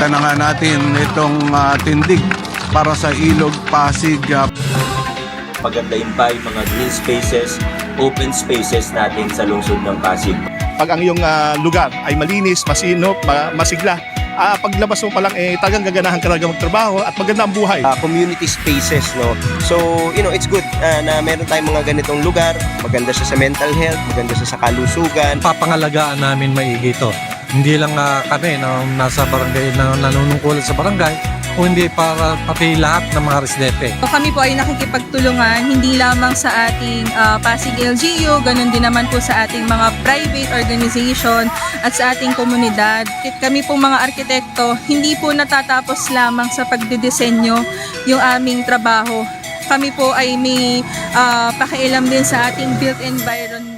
Makita na nga natin itong tindig para sa Ilog Pasig. Pagandahin pa yung mga green spaces, open spaces natin sa lungsod ng Pasig. Pag ang iyong lugar ay malinis, masinop, masigla, paglabas mo pa lang talagang gaganahan ka talaga magtrabaho at maganda ang buhay. Community spaces, no? So, it's good na meron tayong mga ganitong lugar. Maganda siya sa mental health, maganda siya sa kalusugan. Papangalagaan namin maigi ito. Hindi lang kami na nasa barangay na nanunungkulan sa barangay, o hindi para pati lahat ng mga residente. Kami po ay nakikipagtulungan hindi lamang sa ating Pasig LGU, ganun din naman po sa ating mga private organization at sa ating komunidad. Kami po mga arkitekto, hindi po natatapos lamang sa pagdidisenyo yung aming trabaho. Kami po ay may pakialam din sa ating built environment.